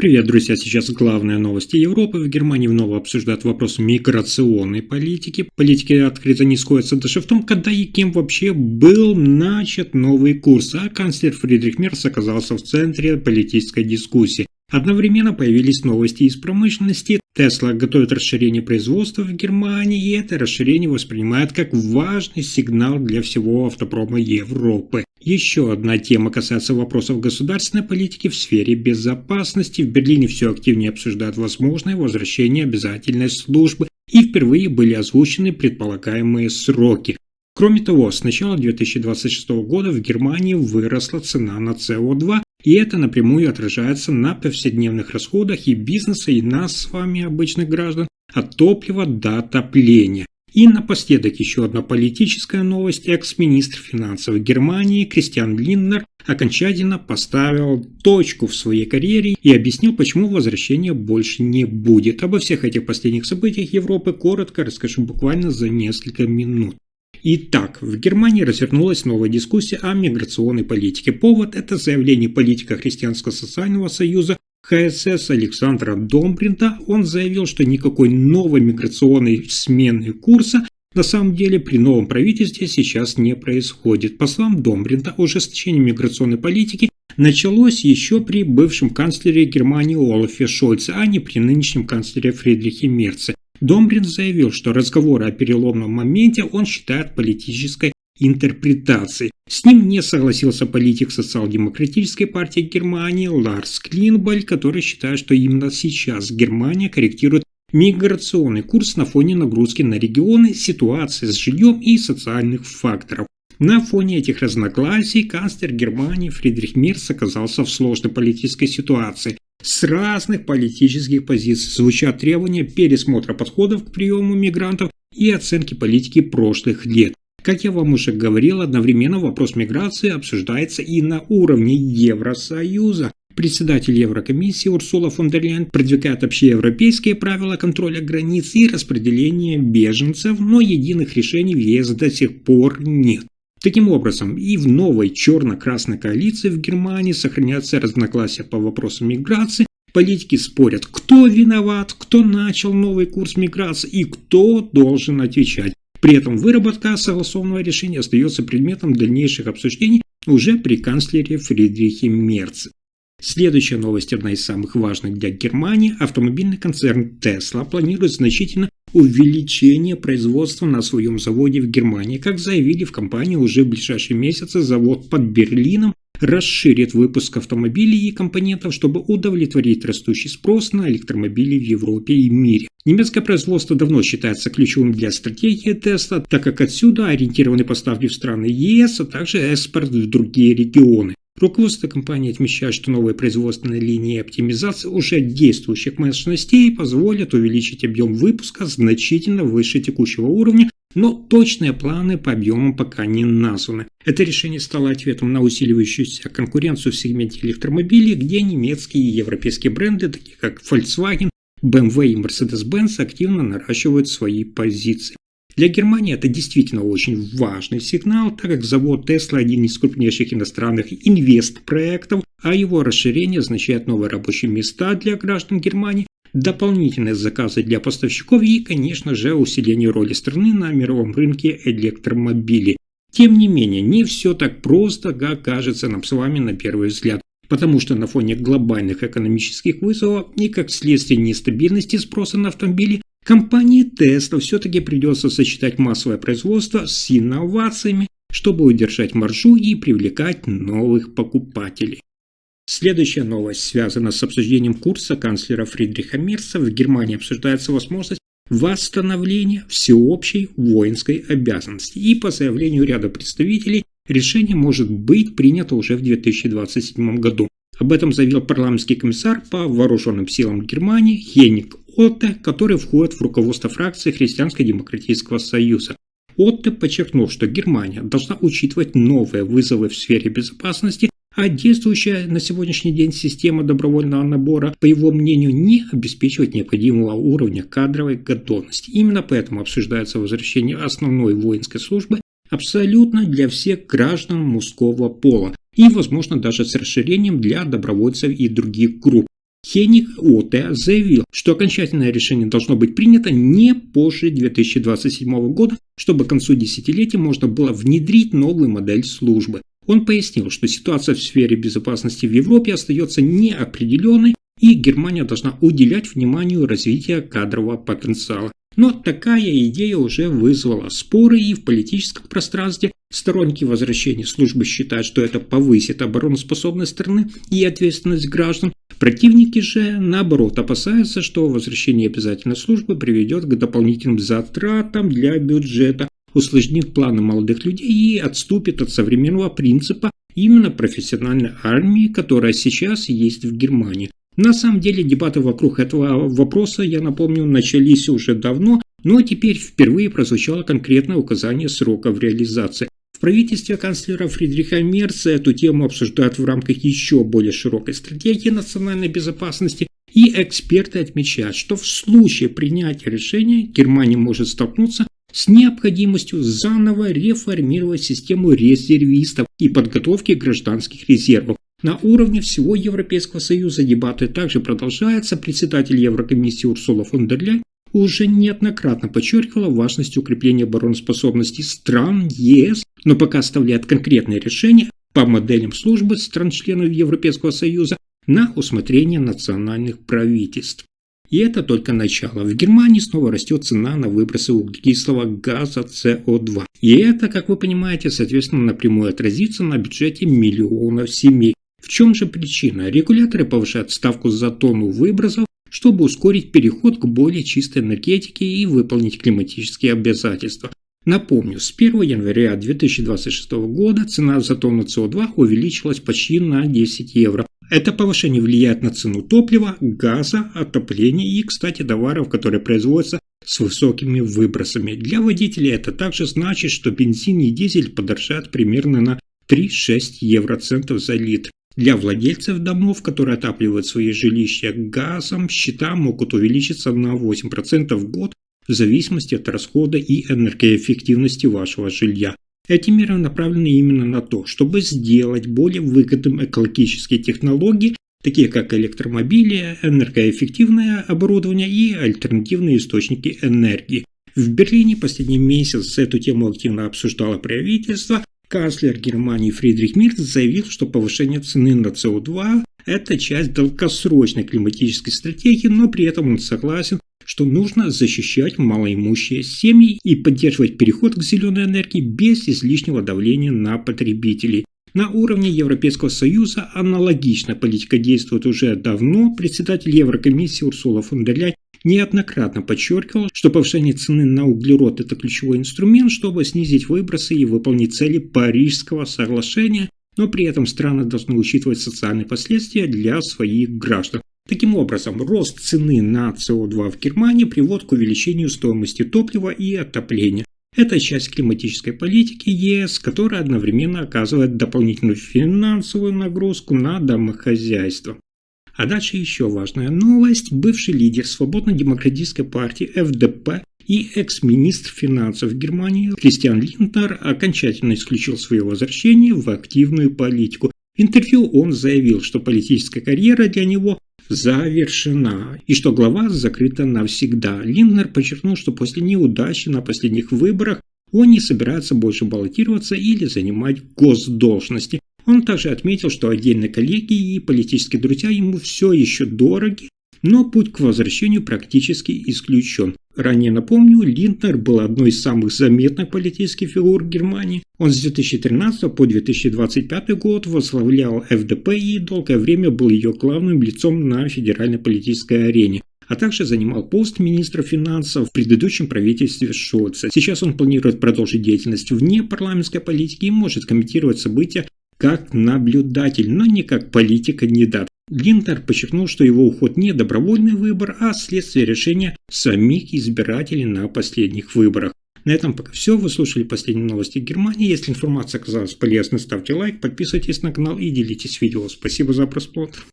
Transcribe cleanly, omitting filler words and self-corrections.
Привет, друзья! Сейчас главные новости Европы. В Германии вновь обсуждают вопрос миграционной политики. Политики открыто не сходятся даже в том, когда и кем вообще был начат новый курс, а канцлер Фридрих Мерц оказался в центре политической дискуссии. Одновременно появились новости из промышленности. Tesla готовит расширение производства в Германии, и это расширение воспринимают как важный сигнал для всего автопрома Европы. Еще одна тема касается вопросов государственной политики в сфере безопасности. В Берлине все активнее обсуждают возможное возвращение обязательной службы, и впервые были озвучены предполагаемые сроки. Кроме того, с начала 2026 года в Германии выросла цена на СО2, и это напрямую отражается на повседневных расходах и бизнеса, и нас с вами, обычных граждан, от топлива до отопления. И напоследок еще одна политическая новость. Экс-министр финансов Германии Кристиан Линднер окончательно поставил точку в своей карьере и объяснил, почему возвращения больше не будет. Обо всех этих последних событиях Европы коротко расскажу буквально за несколько минут. Итак, в Германии развернулась новая дискуссия о миграционной политике. Повод – это заявление политика Христианского социального союза ХСС Александра Домбринта. Он заявил, что никакой новой миграционной смены курса на самом деле при новом правительстве сейчас не происходит. По словам Домбринта, ужесточение миграционной политики началось еще при бывшем канцлере Германии Олафе Шольце, а не при нынешнем канцлере Фридрихе Мерце. Домбринт заявил, что разговоры о переломном моменте он считает политической интерпретацией. С ним не согласился политик социал-демократической партии Германии Ларс Клинбаль, который считает, что именно сейчас Германия корректирует миграционный курс на фоне нагрузки на регионы, ситуации с жильем и социальных факторов. На фоне этих разногласий канцлер Германии Фридрих Мерц оказался в сложной политической ситуации. С разных политических позиций звучат требования пересмотра подходов к приему мигрантов и оценки политики прошлых лет. Как я вам уже говорил, одновременно вопрос миграции обсуждается и на уровне Евросоюза. Председатель Еврокомиссии Урсула фон дер Ляйен продвигает общеевропейские правила контроля границ и распределения беженцев, но единых решений в ЕС до сих пор нет. Таким образом, и в новой черно-красной коалиции в Германии сохраняются разногласия по вопросам миграции. Политики спорят, кто виноват, кто начал новый курс миграции и кто должен отвечать. При этом выработка согласованного решения остается предметом дальнейших обсуждений уже при канцлере Фридрихе Мерце. Следующая новость, одна из самых важных для Германии. Автомобильный концерн Tesla планирует значительно увеличение производства на своем заводе в Германии. Как заявили в компании, уже в ближайшие месяцы завод под Берлином расширит выпуск автомобилей и компонентов, чтобы удовлетворить растущий спрос на электромобили в Европе и мире. Немецкое производство давно считается ключевым для стратегии Tesla, так как отсюда ориентированы поставки в страны ЕС, а также экспорт в другие регионы. Руководство компании отмечает, что новые производственные линии оптимизации уже действующих мощностей позволят увеличить объем выпуска значительно выше текущего уровня, но точные планы по объемам пока не названы. Это решение стало ответом на усиливающуюся конкуренцию в сегменте электромобилей, где немецкие и европейские бренды, такие как Volkswagen, BMW и Mercedes-Benz, активно наращивают свои позиции. Для Германии это действительно очень важный сигнал, так как завод Tesla один из крупнейших иностранных инвестпроектов, а его расширение означает новые рабочие места для граждан Германии, дополнительные заказы для поставщиков и, конечно же, усиление роли страны на мировом рынке электромобилей. Тем не менее, не все так просто, как кажется нам с вами на первый взгляд. Потому что на фоне глобальных экономических вызовов и как следствие нестабильности спроса на автомобили, компании Tesla все-таки придется сочетать массовое производство с инновациями, чтобы удержать маржу и привлекать новых покупателей. Следующая новость связана с обсуждением курса канцлера Фридриха Мерца. В Германии обсуждается возможность восстановления всеобщей воинской обязанности. И по заявлению ряда представителей, решение может быть принято уже в 2027 году. Об этом заявил парламентский комиссар по вооруженным силам Германии Хенник Отте, который входит в руководство фракции Христианско-демократического союза. Отте подчеркнул, что Германия должна учитывать новые вызовы в сфере безопасности, а действующая на сегодняшний день система добровольного набора, по его мнению, не обеспечивает необходимого уровня кадровой готовности. Именно поэтому обсуждается возвращение основной воинской службы абсолютно для всех граждан мужского пола и, возможно, даже с расширением для добровольцев и других групп. Хеник Оте заявил, что окончательное решение должно быть принято не позже 2027 года, чтобы к концу десятилетия можно было внедрить новую модель службы. Он пояснил, что ситуация в сфере безопасности в Европе остается неопределенной, и Германия должна уделять вниманию развитию кадрового потенциала. Но такая идея уже вызвала споры и в политическом пространстве. Сторонники возвращения службы считают, что это повысит обороноспособность страны и ответственность граждан. Противники же, наоборот, опасаются, что возвращение обязательной службы приведет к дополнительным затратам для бюджета, усложнит планы молодых людей и отступит от современного принципа именно профессиональной армии, которая сейчас есть в Германии. На самом деле дебаты вокруг этого вопроса, я напомню, начались уже давно, но теперь впервые прозвучало конкретное указание сроков реализации. В правительстве канцлера Фридриха Мерца эту тему обсуждают в рамках еще более широкой стратегии национальной безопасности, и эксперты отмечают, что в случае принятия решения Германия может столкнуться с необходимостью заново реформировать систему резервистов и подготовки гражданских резервов. На уровне всего Европейского Союза дебаты также продолжаются. Председатель Еврокомиссии Урсула фон дер Ляйен уже неоднократно подчеркивала важность укрепления обороноспособности стран ЕС, но пока оставляет конкретные решения по моделям службы стран-членов Европейского Союза на усмотрение национальных правительств. И это только начало. В Германии снова растет цена на выбросы углекислого газа СО2. И это, как вы понимаете, соответственно, напрямую отразится на бюджете миллионов семей. В чем же причина? Регуляторы повышают ставку за тонну выбросов, чтобы ускорить переход к более чистой энергетике и выполнить климатические обязательства. Напомню, с 1 января 2026 года цена за тонну СО2 увеличилась почти на 10 евро. Это повышение влияет на цену топлива, газа, отопления и, кстати, товаров, которые производятся с высокими выбросами. Для водителей это также значит, что бензин и дизель подорожают примерно на 3-6 евроцентов за литр. Для владельцев домов, которые отапливают свои жилища газом, счета могут увеличиться на 8% в год в зависимости от расхода и энергоэффективности вашего жилья. Эти меры направлены именно на то, чтобы сделать более выгодным экологические технологии, такие как электромобили, энергоэффективное оборудование и альтернативные источники энергии. В Берлине последний месяц эту тему активно обсуждало правительство. Канцлер Германии Фридрих Мерц заявил, что повышение цены на СО2 – это часть долгосрочной климатической стратегии, но при этом он согласен, что нужно защищать малоимущие семьи и поддерживать переход к зеленой энергии без излишнего давления на потребителей. На уровне Европейского Союза аналогичная политика действует уже давно. Председатель Еврокомиссии Урсула фон дер Ляйен неоднократно подчеркивал, что повышение цены на углерод – это ключевой инструмент, чтобы снизить выбросы и выполнить цели Парижского соглашения, но при этом страны должны учитывать социальные последствия для своих граждан. Таким образом, рост цены на СО2 в Германии приводит к увеличению стоимости топлива и отопления. Это часть климатической политики ЕС, которая одновременно оказывает дополнительную финансовую нагрузку на домохозяйство. А дальше еще важная новость. Бывший лидер Свободно-демократической партии ФДП и экс-министр финансов Германии Кристиан Линднер окончательно исключил свое возвращение в активную политику. В интервью он заявил, что политическая карьера для него завершена и что глава закрыта навсегда. Линднер подчеркнул, что после неудачи на последних выборах он не собирается больше баллотироваться или занимать госдолжности. Он также отметил, что отдельные коллеги и политические друзья ему все еще дороги, но путь к возвращению практически исключен. Ранее напомню, Линднер был одной из самых заметных политических фигур Германии. Он с 2013 по 2025 год возглавлял ФДП и долгое время был ее главным лицом на федеральной политической арене, а также занимал пост министра финансов в предыдущем правительстве Шольца. Сейчас он планирует продолжить деятельность вне парламентской политики и может комментировать события как наблюдатель, но не как политик-кандидат. Линднер подчеркнул, что его уход не добровольный выбор, а следствие решения самих избирателей на последних выборах. На этом пока все. Вы слушали последние новости Германии. Если информация оказалась полезной, ставьте лайк, подписывайтесь на канал и делитесь видео. Спасибо за просмотр.